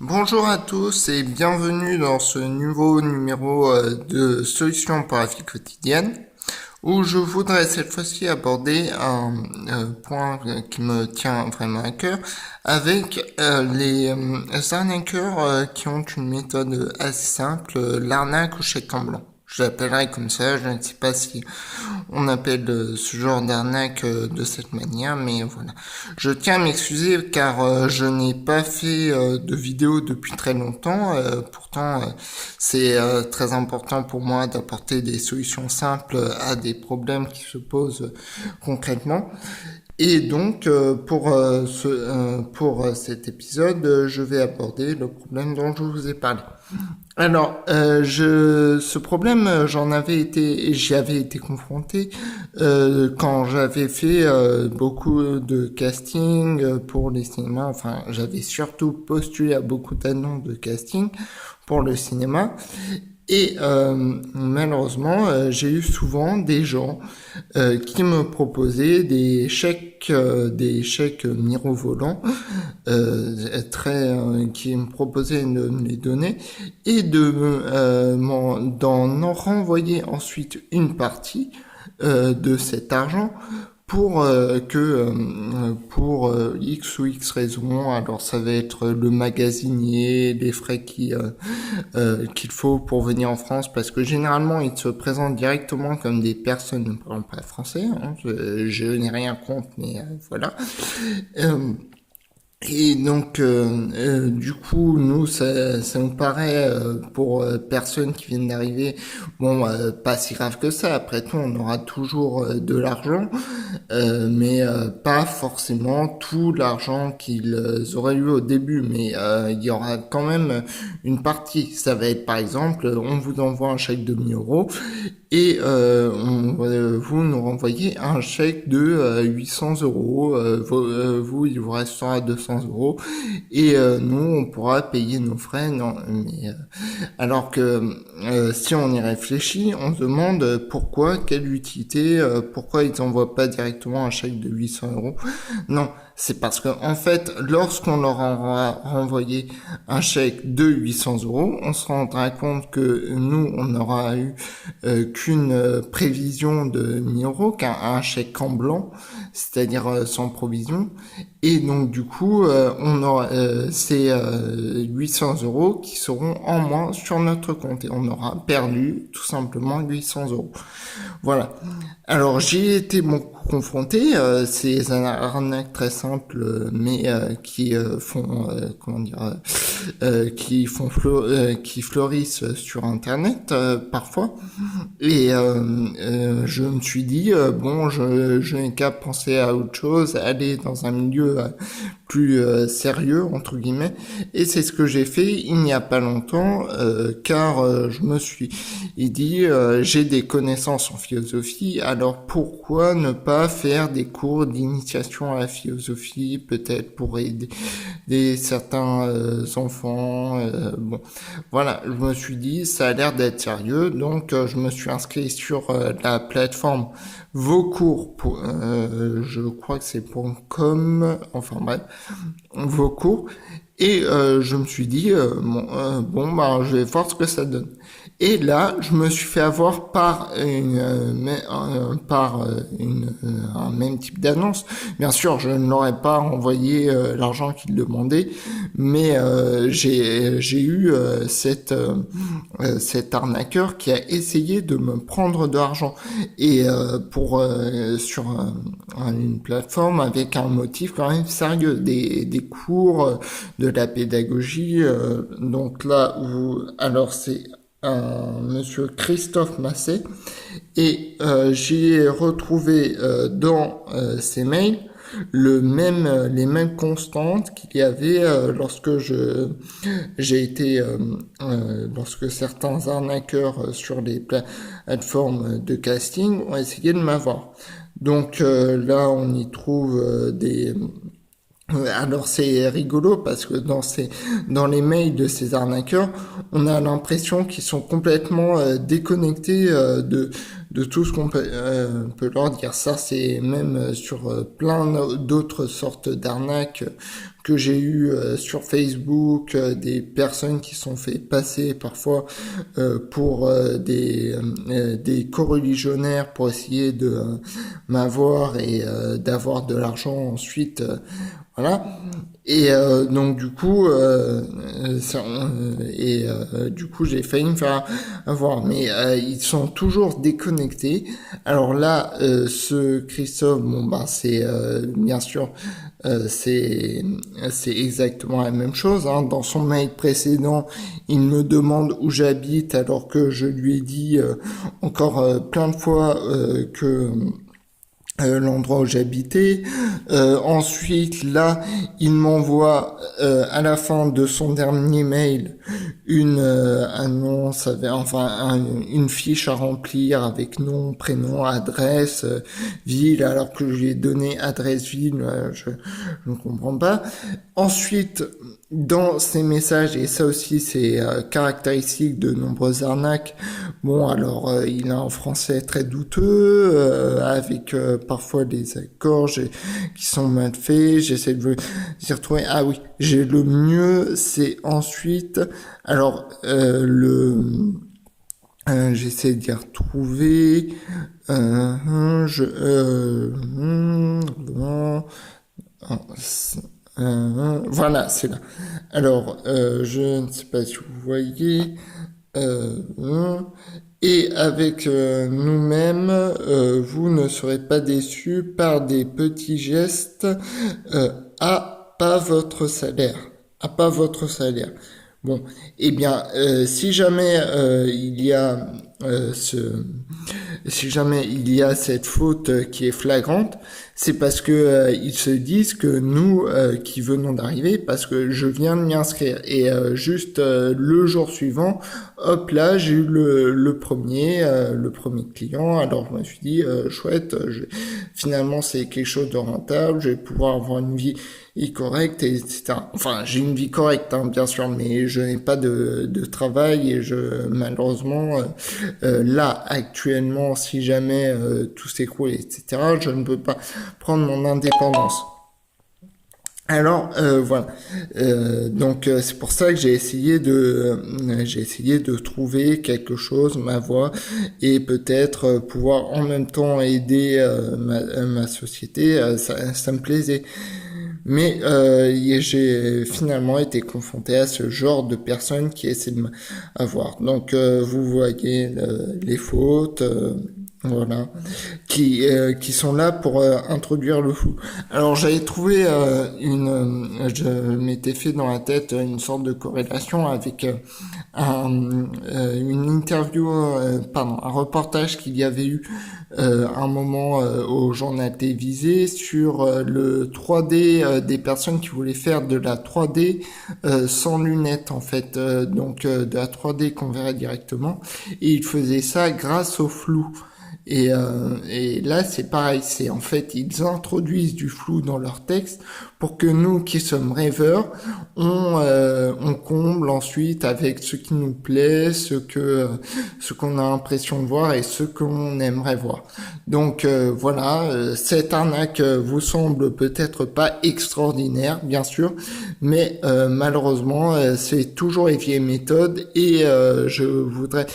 Bonjour à tous et bienvenue dans ce nouveau numéro de Solutions pour la vie quotidienne où je voudrais cette fois-ci aborder un point qui me tient vraiment à cœur avec les arnaqueurs qui ont une méthode assez simple, l'arnaque au chèque en blanc. Je l'appellerai comme ça, je ne sais pas si on appelle ce genre d'arnaque de cette manière, mais voilà. Je tiens à m'excuser car je n'ai pas fait de vidéo depuis très longtemps. Pourtant, c'est très important pour moi d'apporter des solutions simples à des problèmes qui se posent concrètement. Et donc, pour cet épisode, je vais aborder le problème dont je vous ai parlé. Alors, ce problème, j'y avais été confronté quand j'avais fait beaucoup de casting pour les cinémas. Enfin, j'avais surtout postulé à beaucoup d'annonces de casting pour le cinéma. Et malheureusement, j'ai eu souvent des gens qui me proposaient des chèques mirobolants, qui me proposaient de me les donner et d'en renvoyer ensuite une partie de cet argent pour X ou X raisons. Alors ça va être le magasinier, les frais qu'il faut pour venir en France, parce que généralement ils se présentent directement comme des personnes ne parlant pas français, hein. Je n'ai rien contre, mais voilà. Euh, et donc, du coup, nous, ça nous paraît, pour personnes qui viennent d'arriver, bon, pas si grave que ça. Après tout, on aura toujours de l'argent, mais pas forcément tout l'argent qu'ils auraient eu au début. Mais il y aura quand même une partie. Ça va être, par exemple, on vous envoie un chèque de 1 000 € et vous nous renvoyez un chèque de 800 €. Vous, il vous restera 200 € et nous, on pourra payer nos frais. Non, mais alors que si on y réfléchit, on se demande pourquoi, quelle utilité, pourquoi ils n'envoient pas directement un chèque de 800 €. Non, c'est parce que en fait, lorsqu'on leur aura renvoyé un chèque de 800 €, on se rendra compte que nous, on aura eu qu'une prévision de 1 000 €, qu'un chèque en blanc, c'est-à-dire sans provision. Et donc du coup, on aura ces 800 € qui seront en moins sur notre compte et on aura perdu tout simplement 800 €. Voilà. Alors j'y ai été beaucoup confronté. C'est un arnaque très simple, mais qui font comment dire, qui fleurissent sur Internet parfois. Et je me suis dit bon, je n'ai qu'à penser à autre chose, aller dans un milieu plus sérieux entre guillemets, et c'est ce que j'ai fait il n'y a pas longtemps, car je me suis dit j'ai des connaissances en philosophie, alors pourquoi ne pas faire des cours d'initiation à la philosophie, peut-être pour aider certains enfants. Bon, voilà, je me suis dit ça a l'air d'être sérieux, donc je me suis inscrit sur la plateforme Vaucours, je crois que c'est .com, enfin bref, Vaucours, et je me suis dit bon bah je vais voir ce que ça donne. Et là, je me suis fait avoir par un même type d'annonce. Bien sûr, je ne leur ai pas envoyé l'argent qu'ils demandaient, mais j'ai eu cet arnaqueur qui a essayé de me prendre de l'argent, et sur une plateforme avec un motif quand même sérieux, des cours, de la pédagogie. Donc là où alors c'est un monsieur Christophe Massé, et j'y ai retrouvé dans ses mails les mêmes constantes qu'il y avait lorsque certains arnaqueurs sur les plateformes de casting ont essayé de m'avoir. Donc là, on y trouve alors c'est rigolo parce que dans les mails de ces arnaqueurs, on a l'impression qu'ils sont complètement déconnectés de tout ce qu'on peut leur dire. Ça, c'est même sur plein d'autres sortes d'arnaques que j'ai eu sur Facebook, des personnes qui sont fait passer parfois pour des coreligionnaires pour essayer de m'avoir et d'avoir de l'argent ensuite. Voilà. Et donc du coup, du coup j'ai failli me faire avoir, mais ils sont toujours déconnectés. Alors là, ce Christophe, bon ben c'est bien sûr, c'est exactement la même chose. Hein. Dans son mail précédent, il me demande où j'habite, alors que je lui ai dit encore plein de fois que l'endroit où j'habitais. Ensuite, là, il m'envoie à la fin de son dernier mail une annonce, une fiche à remplir avec nom, prénom, adresse, ville, alors que je lui ai donné adresse ville, je ne comprends pas. Ensuite, dans ces messages, et ça aussi c'est caractéristique de nombreuses arnaques, bon alors il a un français très douteux, avec parfois des accords qui sont mal faits, j'essaie de s'y retrouver. Ah oui, j'ai le mieux, c'est ensuite, alors j'essaie d'y retrouver, voilà, c'est là. Alors, je ne sais pas si vous voyez. Et avec nous-mêmes, vous ne serez pas déçus par des petits gestes à pas votre salaire. À pas votre salaire. Bon, eh bien, si jamais il y a si jamais il y a cette faute qui est flagrante, c'est parce que ils se disent que nous qui venons d'arriver, parce que je viens de m'y inscrire et juste le jour suivant, hop là, j'ai eu le premier client. Alors je me suis dit chouette, finalement c'est quelque chose de rentable, je vais pouvoir avoir une vie correcte, etc. Enfin, j'ai une vie correcte, hein, bien sûr, mais je n'ai pas de travail et malheureusement, là, actuellement, si jamais tout s'écroule, etc., je ne peux pas prendre mon indépendance. Alors voilà, donc c'est pour ça que j'ai essayé de trouver quelque chose, ma voie, et peut-être pouvoir en même temps aider ma société. Ça me plaisait. Mais j'ai finalement été confronté à ce genre de personnes qui essaient de m'avoir. Donc vous voyez les fautes, voilà, qui sont là pour introduire le flou. Alors j'avais trouvé je m'étais fait dans la tête une sorte de corrélation avec une interview, un reportage qu'il y avait eu un moment au journal télévisé sur le 3D des personnes qui voulaient faire de la 3D sans lunettes en fait, donc de la 3D qu'on verrait directement, et ils faisaient ça grâce au flou. Et là, c'est pareil, c'est en fait, ils introduisent du flou dans leur texte pour que nous, qui sommes rêveurs, on comble ensuite avec ce qui nous plaît, ce qu'on a l'impression de voir et ce qu'on aimerait voir. Donc voilà, cette arnaque vous semble peut-être pas extraordinaire, bien sûr, mais malheureusement, c'est toujours les vieilles méthodes et je voudrais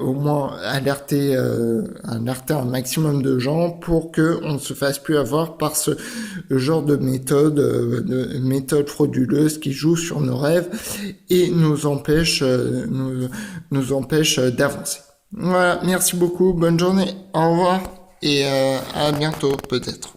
au moins alerter un maximum de gens pour que on ne se fasse plus avoir par ce genre de méthode frauduleuse qui joue sur nos rêves et nous empêche d'avancer. Voilà, merci beaucoup, bonne journée, au revoir et à bientôt peut-être.